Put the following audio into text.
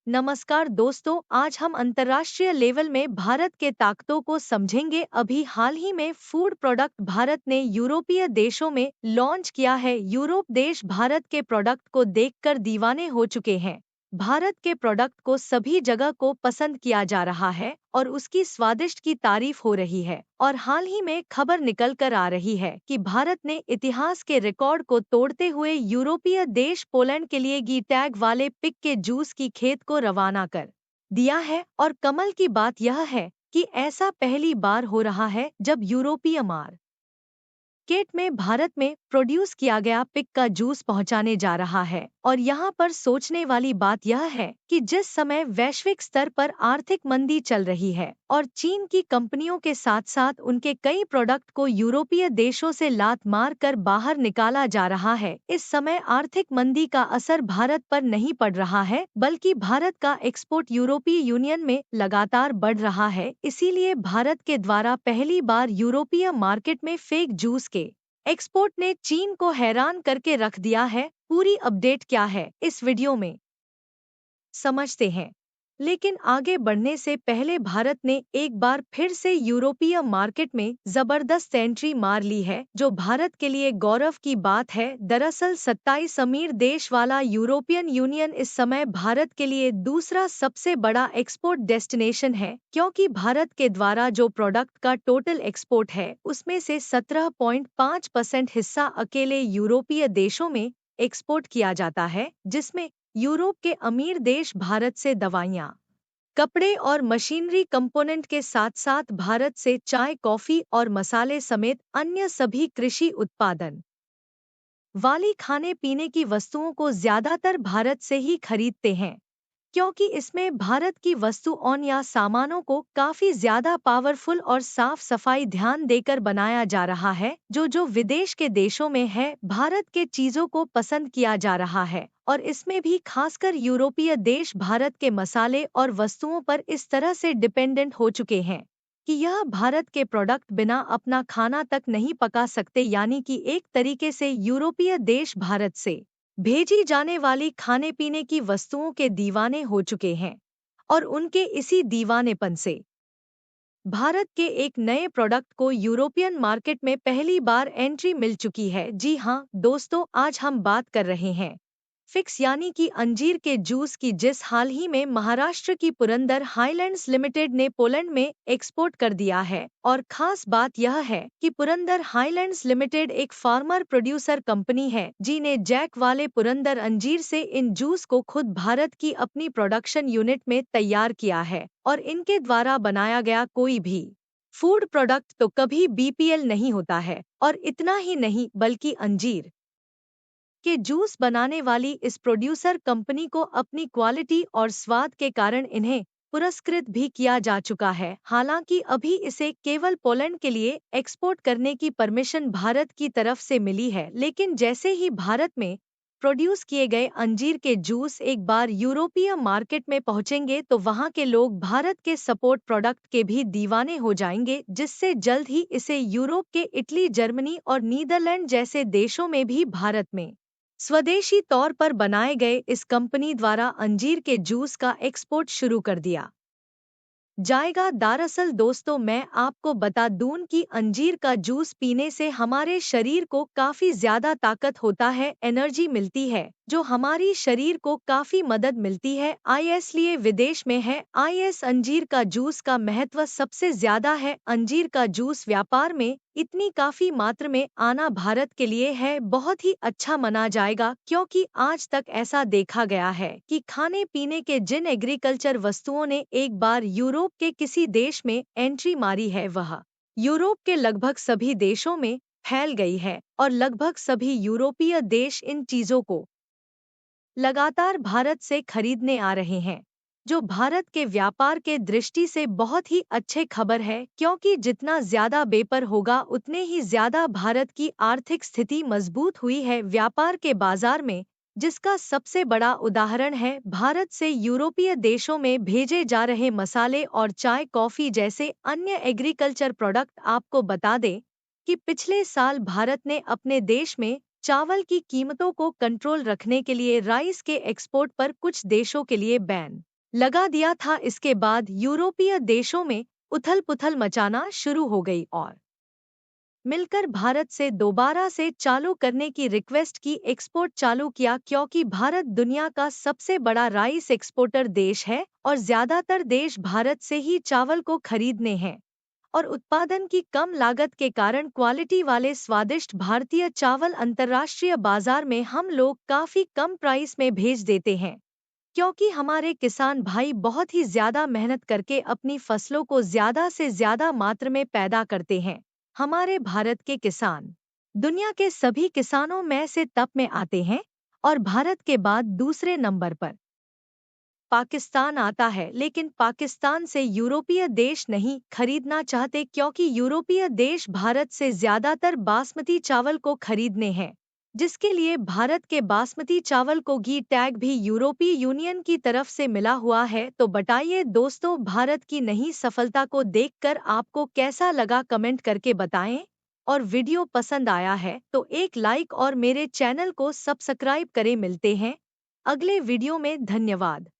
नमस्कार दोस्तों, आज हम अंतर्राष्ट्रीय लेवल में भारत के ताकतों को समझेंगे। अभी हाल ही में फूड प्रोडक्ट भारत ने यूरोपीय देशों में लॉन्च किया है। यूरोप देश भारत के प्रोडक्ट को देखकर दीवाने हो चुके हैं। भारत के प्रोडक्ट को सभी जगह को पसंद किया जा रहा है और उसकी स्वादिष्ट की तारीफ हो रही है। और हाल ही में खबर निकल कर आ रही है कि भारत ने इतिहास के रिकॉर्ड को तोड़ते हुए यूरोपीय देश पोलैंड के लिए घी टैग वाले पिक के जूस की खेत को रवाना कर दिया है। और कमल की बात यह है कि ऐसा पहली बार हो रहा है जब यूरोपीय मार्केट में भारत में प्रोड्यूस किया गया पिक का जूस पहुंचाने जा रहा है। और यहाँ पर सोचने वाली बात यह है कि जिस समय वैश्विक स्तर पर आर्थिक मंदी चल रही है और चीन की कंपनियों के साथ साथ उनके कई प्रोडक्ट को यूरोपीय देशों से लात मार कर बाहर निकाला जा रहा है, इस समय आर्थिक मंदी का असर भारत पर नहीं पड़ रहा है, बल्कि भारत का एक्सपोर्ट यूरोपीय यूनियन में लगातार बढ़ रहा है। इसीलिए भारत के द्वारा पहली बार यूरोपीय मार्केट में फेक जूस के एक्सपोर्ट ने चीन को हैरान करके रख दिया है। पूरी अपडेट क्या है इस वीडियो में समझते हैं। लेकिन आगे बढ़ने से पहले भारत ने एक बार फिर से यूरोपीय मार्केट में जबरदस्त एंट्री मार ली है, जो भारत के लिए गौरव की बात है। दरअसल 27 अमीर देश वाला यूरोपियन यूनियन इस समय भारत के लिए दूसरा सबसे बड़ा एक्सपोर्ट डेस्टिनेशन है, क्योंकि भारत के द्वारा जो प्रोडक्ट का टोटल एक्सपोर्ट है उसमें से 17.5% हिस्सा अकेले यूरोपीय देशों में एक्सपोर्ट किया जाता है, जिसमें यूरोप के अमीर देश भारत से दवाइयाँ, कपड़े और मशीनरी कंपोनेंट के साथ साथ भारत से चाय, कॉफी और मसाले समेत अन्य सभी कृषि उत्पादन वाली खाने पीने की वस्तुओं को ज्यादातर भारत से ही खरीदते हैं, क्योंकि इसमें भारत की वस्तुओं या सामानों को काफी ज्यादा पावरफुल और साफ सफाई ध्यान देकर बनाया जा रहा है। जो विदेश के देशों में है, भारत के चीजों को पसंद किया जा रहा है और इसमें भी खासकर यूरोपीय देश भारत के मसाले और वस्तुओं पर इस तरह से डिपेंडेंट हो चुके हैं कि यह भारत के प्रोडक्ट बिना अपना खाना तक नहीं पका सकते। यानी कि एक तरीके से यूरोपीय देश भारत से भेजी जाने वाली खाने पीने की वस्तुओं के दीवाने हो चुके हैं। और उनके इसी दीवानेपन से भारत के एक नए प्रोडक्ट को यूरोपियन मार्केट में पहली बार एंट्री मिल चुकी है। जी हाँ दोस्तों, आज हम बात कर रहे हैं फिक्स यानी कि अंजीर के जूस की, जिस हाल ही में महाराष्ट्र की पुरंदर हाईलैंड्स लिमिटेड ने पोलैंड में एक्सपोर्ट कर दिया है। और खास बात यह है कि पुरंदर हाईलैंड्स लिमिटेड एक फार्मर प्रोड्यूसर कंपनी है, जिन्हें जैक वाले पुरंदर अंजीर से इन जूस को खुद भारत की अपनी प्रोडक्शन यूनिट में तैयार किया है। और इनके द्वारा बनाया गया कोई भी फूड प्रोडक्ट तो कभी बीपीएल नहीं होता है। और इतना ही नहीं, बल्कि अंजीर के जूस बनाने वाली इस प्रोड्यूसर कंपनी को अपनी क्वालिटी और स्वाद के कारण इन्हें पुरस्कृत भी किया जा चुका है। हालांकि अभी इसे केवल पोलैंड के लिए एक्सपोर्ट करने की परमिशन भारत की तरफ से मिली है, लेकिन जैसे ही भारत में प्रोड्यूस किए गए अंजीर के जूस एक बार यूरोपीय मार्केट में पहुंचेंगे तो वहां के लोग भारत के सपोर्ट प्रोडक्ट के भी दीवाने हो जाएंगे, जिससे जल्द ही इसे यूरोप के इटली, जर्मनी और नीदरलैंड जैसे देशों में भी भारत में स्वदेशी तौर पर बनाए गए इस कंपनी द्वारा अंजीर के जूस का एक्सपोर्ट शुरू कर दिया जाएगा। दरअसल दोस्तों, मैं आपको बता दूं कि अंजीर का जूस पीने से हमारे शरीर को काफी ज्यादा ताकत होता है, एनर्जी मिलती है, जो हमारी शरीर को काफी मदद मिलती है। इसलिए विदेश में है अंजीर का जूस का महत्व सबसे ज्यादा है। अंजीर का जूस व्यापार में इतनी काफी मात्रा में आना भारत के लिए है बहुत ही अच्छा माना जाएगा, क्योंकि आज तक ऐसा देखा गया है कि खाने पीने के जिन एग्रीकल्चर वस्तुओं ने एक बार यूरोप के किसी देश में एंट्री मारी है, वह यूरोप के लगभग सभी देशों में फैल गई है। और लगभग सभी यूरोपीय देश इन चीजों को लगातार भारत से खरीदने आ रहे हैं, जो भारत के व्यापार के दृष्टि से बहुत ही अच्छे खबर है, क्योंकि जितना ज्यादा बेपर होगा उतने ही ज्यादा भारत की आर्थिक स्थिति मजबूत हुई है व्यापार के बाजार में, जिसका सबसे बड़ा उदाहरण है भारत से यूरोपीय देशों में भेजे जा रहे मसाले और चाय, कॉफी जैसे अन्य एग्रीकल्चर प्रोडक्ट। आपको बता दें कि पिछले साल भारत ने अपने देश में चावल की कीमतों को कंट्रोल रखने के लिए राइस के एक्सपोर्ट पर कुछ देशों के लिए बैन लगा दिया था। इसके बाद यूरोपीय देशों में उथल-पुथल मचाना शुरू हो गई और मिलकर भारत से दोबारा से चालू करने की रिक्वेस्ट की, एक्सपोर्ट चालू किया, क्योंकि भारत दुनिया का सबसे बड़ा राइस एक्सपोर्टर देश है और ज्यादातर देश भारत से ही चावल को खरीदने हैं और उत्पादन की कम लागत के कारण क्वालिटी वाले स्वादिष्ट भारतीय चावल अंतर्राष्ट्रीय बाजार में हम लोग काफी कम प्राइस में भेज देते हैं, क्योंकि हमारे किसान भाई बहुत ही ज्यादा मेहनत करके अपनी फसलों को ज्यादा से ज्यादा मात्रा में पैदा करते हैं। हमारे भारत के किसान दुनिया के सभी किसानों में से टॉप में आते हैं और भारत के बाद दूसरे नंबर पर पाकिस्तान आता है, लेकिन पाकिस्तान से यूरोपीय देश नहीं खरीदना चाहते, क्योंकि यूरोपीय देश भारत से ज्यादातर बासमती चावल को खरीदने हैं, जिसके लिए भारत के बासमती चावल को घी टैग भी यूरोपीय यूनियन की तरफ से मिला हुआ है। तो बताइए दोस्तों, भारत की नई सफलता को देखकर आपको कैसा लगा, कमेंट करके बताएं। और वीडियो पसंद आया है तो एक लाइक और मेरे चैनल को सब्सक्राइब करें। मिलते हैं अगले वीडियो में। धन्यवाद।